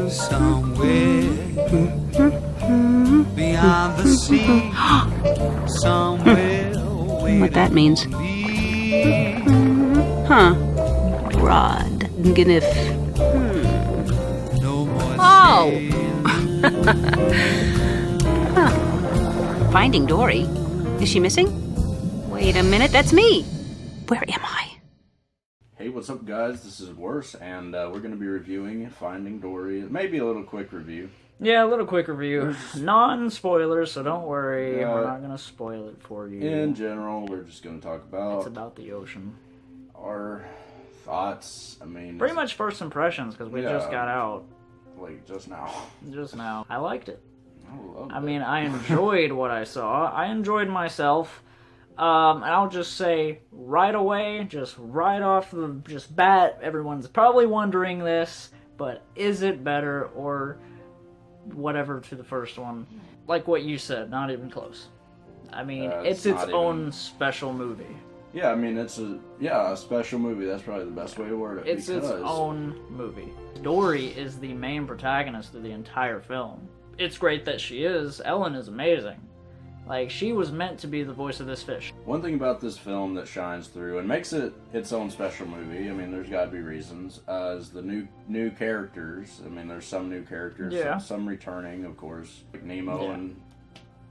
Somewhere beyond the sea, somewhere what that means. Huh. Rod. Gniff. No more Oh! sailing. Huh. Finding Dory. Is she missing? Wait a minute, that's me. Where am I? Hey, what's up, guys? This is Worse, and we're going to be reviewing Finding Dory. Maybe a little quick review. Yeah, a little quick review. Non-spoilers, so don't worry. We're not going to spoil it for you. In general, we're just going to talk about... It's about the ocean. Our thoughts. I mean... Pretty much first impressions, because we just got out. Like, just now. Just now. I liked it. I mean, I enjoyed what I saw. I enjoyed myself. And I'll just say right away, just right off the bat, everyone's probably wondering this, but is it better or whatever to the first one? Like what you said, not even close. I mean, it's its own special movie. Yeah, I mean, it's a special movie. That's probably the best way to word it. It's its own movie. Dory is the main protagonist of the entire film. It's great that she is. Ellen is amazing. Like, she was meant to be the voice of this fish. One thing about this film that shines through and makes it its own special movie, I mean, there's got to be reasons, is the new characters. I mean, there's some new characters, some returning, of course, like Nemo and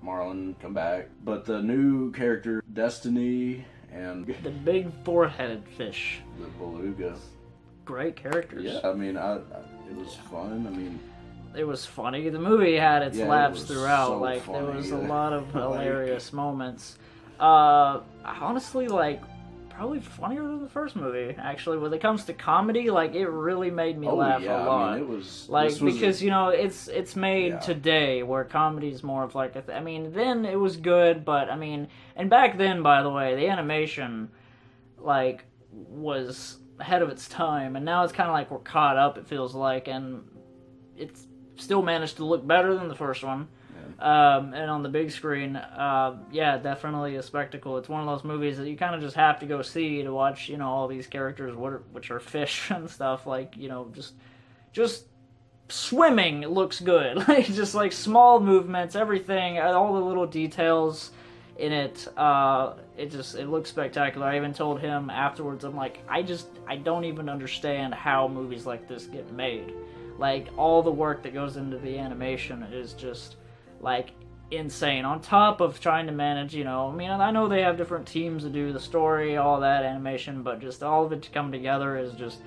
Marlin come back. But the new character, Destiny, and... the big four-headed fish. The beluga. Great characters. Yeah, I mean, it was fun. I mean... It was funny. The movie had its laughs throughout. So like, funny. There was a lot of hilarious moments. Honestly, like, probably funnier than the first movie, actually. When it comes to comedy, like, it really made me laugh a lot. I mean, it was... Like, because, you know, it's made today, where comedy is more of like I mean, then it was good, but, I mean... And back then, by the way, the animation, like, was ahead of its time. And now it's kind of like we're caught up, it feels like, and it's... still managed to look better than the first one. And on the big screen, definitely a spectacle. It's one of those movies that you kind of just have to go see to watch, you know, all these characters, which are fish and stuff, like, you know, just swimming looks good. Like, just like small movements, everything, all the little details in it, it looks spectacular. I even told him afterwards, I'm like, I don't even understand how movies like this get made. Like, all the work that goes into the animation is just, like, insane. On top of trying to manage, you know, I mean, I know they have different teams to do the story, all that animation, but just all of it to come together is just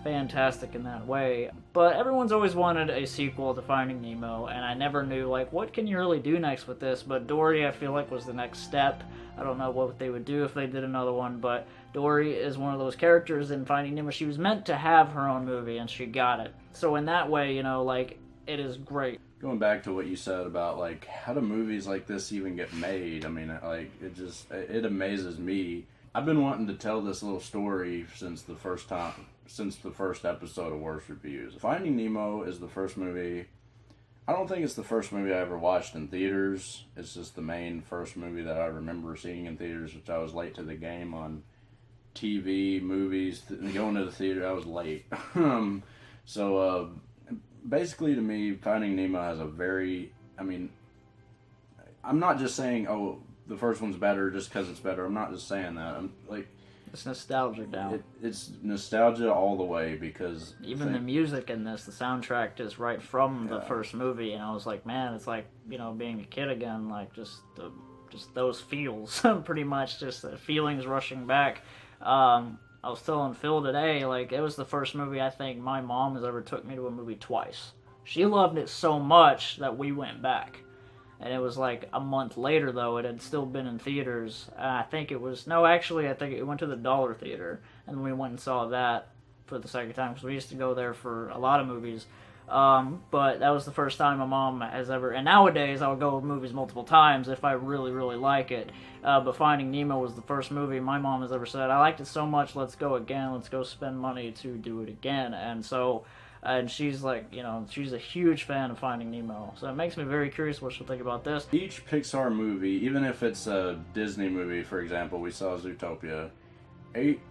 fantastic in that way. But everyone's always wanted a sequel to Finding Nemo, and I never knew, like, what can you really do next with this? But Dory, I feel like, was the next step. I don't know what they would do if they did another one, but Dory is one of those characters in Finding Nemo. She was meant to have her own movie, and she got it. So in that way, you know, like, it is great. Going back to what you said about, like, how do movies like this even get made? I mean, like, it amazes me. I've been wanting to tell this little story since the first episode of Worst Reviews. Finding Nemo is the first movie... I don't think it's the first movie I ever watched in theaters. It's just the main first movie that I remember seeing in theaters, which I was late to the game on TV, movies, going to the theater. I was late. So, basically to me, Finding Nemo has a very... I mean, I'm not just saying, oh, the first one's better just because it's better. I'm not just saying that. I'm like... It's nostalgic now. It's nostalgia all the way because... Even the music in this, the soundtrack is right from the first movie, and I was like, man, it's like, you know, being a kid again, like, just those feels, pretty much, just the feelings rushing back. I was telling Phil today, like, it was the first movie I think my mom has ever took me to a movie twice. She loved it so much that we went back. And it was like a month later, though, it had still been in theaters. I think it went to the Dollar Theater, and we went and saw that for the second time, because we used to go there for a lot of movies. But that was the first time my mom has ever, and nowadays I'll go to movies multiple times if I really, really like it. But Finding Nemo was the first movie my mom has ever said, I liked it so much, let's go again, let's go spend money to do it again. And so... And she's like, she's a huge fan of Finding Nemo. So it makes me very curious what she'll think about this. Each Pixar movie, even if it's a Disney movie, for example, we saw Zootopia,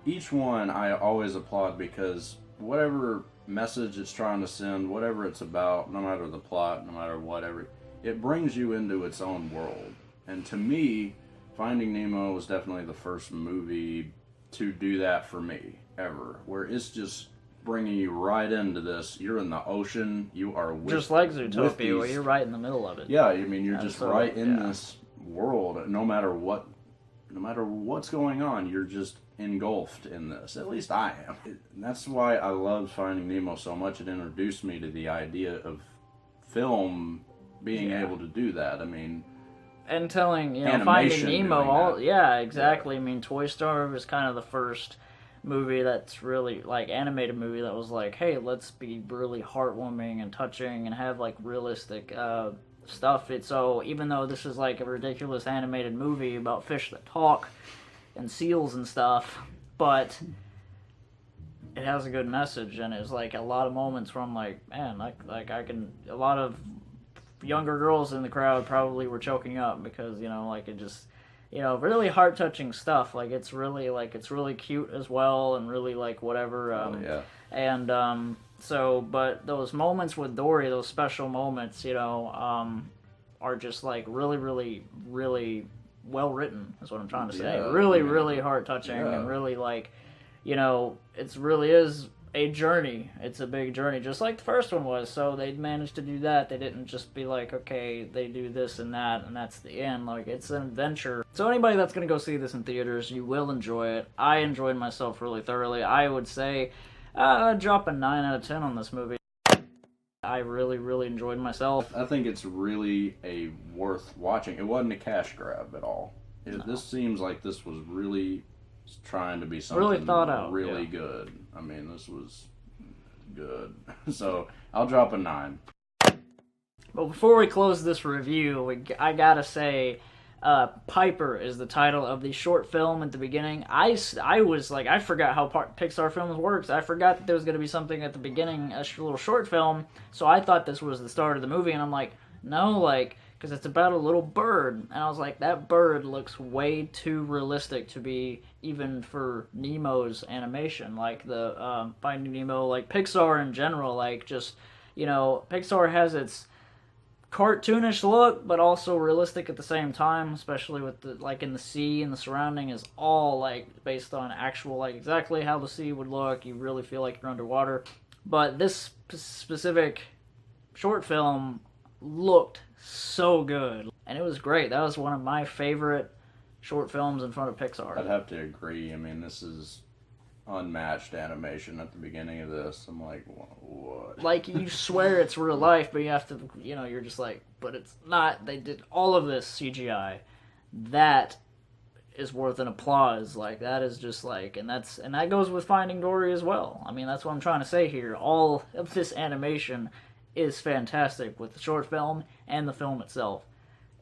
each one I always applaud because whatever message it's trying to send, whatever it's about, no matter the plot, no matter whatever, it brings you into its own world. And to me, Finding Nemo was definitely the first movie to do that for me, ever. Where it's just bringing you right into this. You're in the ocean. You are with, just like Zootopia, where you're right in the middle of it. Yeah, I mean, you're just right in this world. No matter what's going on, you're just engulfed in this. At least I am. And that's why I loved Finding Nemo so much. It introduced me to the idea of film being able to do that. I mean, and telling, Finding Nemo, exactly. Yeah. I mean, Toy Story was kind of the first movie that's really, like, animated movie that was like, hey, let's be really heartwarming and touching and have, like, realistic stuff. So even though this is, like, a ridiculous animated movie about fish that talk and seals and stuff, but it has a good message, and it's, like, a lot of moments where I'm like, man, a lot of younger girls in the crowd probably were choking up because, it just, really heart-touching stuff. Like, it's really cute as well, and really, like, whatever. And, but those moments with Dory, those special moments, are just, like, really, really, really well-written, is what I'm trying to say. Really heart-touching, and really, like, it really is a journey. It's a big journey, just like the first one was. So they managed to do that. They didn't just be like, okay, they do this and that, and that's the end. Like, it's an adventure. So anybody that's going to go see this in theaters, you will enjoy it. I enjoyed myself really thoroughly. I would say I'd drop a 9 out of 10 on this movie. I really, really enjoyed myself. I think it's really worth watching. It wasn't a cash grab at all. This seems like this was really trying to be something really thought out, really good. I mean, this was good. So I'll drop a 9. But before we close this review, I gotta say, Piper is the title of the short film at the beginning. I was like, I forgot how Pixar films works. I forgot that there was gonna be something at the beginning, a little short film. So I thought this was the start of the movie, and I'm like, no, like, because it's about a little bird, and I was like, that bird looks way too realistic to be even for Nemo's animation, like the Finding Nemo, like Pixar in general, like just, Pixar has its cartoonish look, but also realistic at the same time, especially with the, like, in the sea and the surrounding is all, like, based on actual, like, exactly how the sea would look. You really feel like you're underwater. But this specific short film looked so good, and it was great. That was one of my favorite short films in front of Pixar. I'd have to agree. I mean, this is unmatched animation at the beginning of this. I'm like, what? Like, you swear it's real life, but you have to, you're just like, but it's not. They did all of this CGI. That is worth an applause. Like, that is just like, and that goes with Finding Dory as well. I mean, that's what I'm trying to say here. All of this animation is fantastic with the short film and the film itself.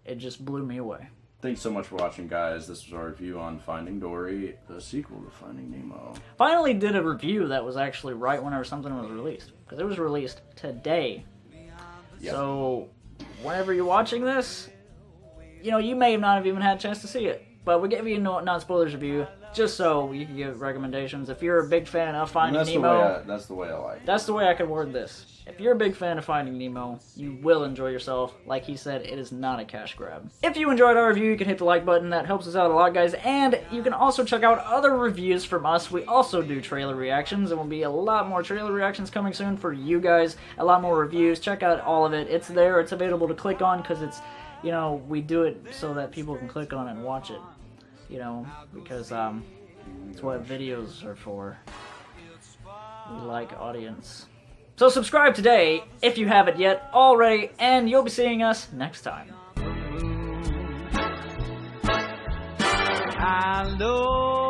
It just blew me away. Thanks so much for watching, guys. This was our review on Finding Dory, the sequel to Finding Nemo. Finally did a review that was actually right whenever something was released, because it was released today. Yep. So whenever you're watching this, you may not have even had a chance to see it. But we gave you a non-spoilers review just so you can give recommendations. If you're a big fan of Finding Nemo... That's the way I like it. That's the way I could word this. If you're a big fan of Finding Nemo, you will enjoy yourself. Like he said, it is not a cash grab. If you enjoyed our review, you can hit the like button. That helps us out a lot, guys. And you can also check out other reviews from us. We also do trailer reactions. There will be a lot more trailer reactions coming soon for you guys. A lot more reviews. Check out all of it. It's there. It's available to click on because it's... we do it so that people can click on it and watch it. Because it's what videos are for. We like audience. So subscribe today if you haven't yet already, and you'll be seeing us next time. I know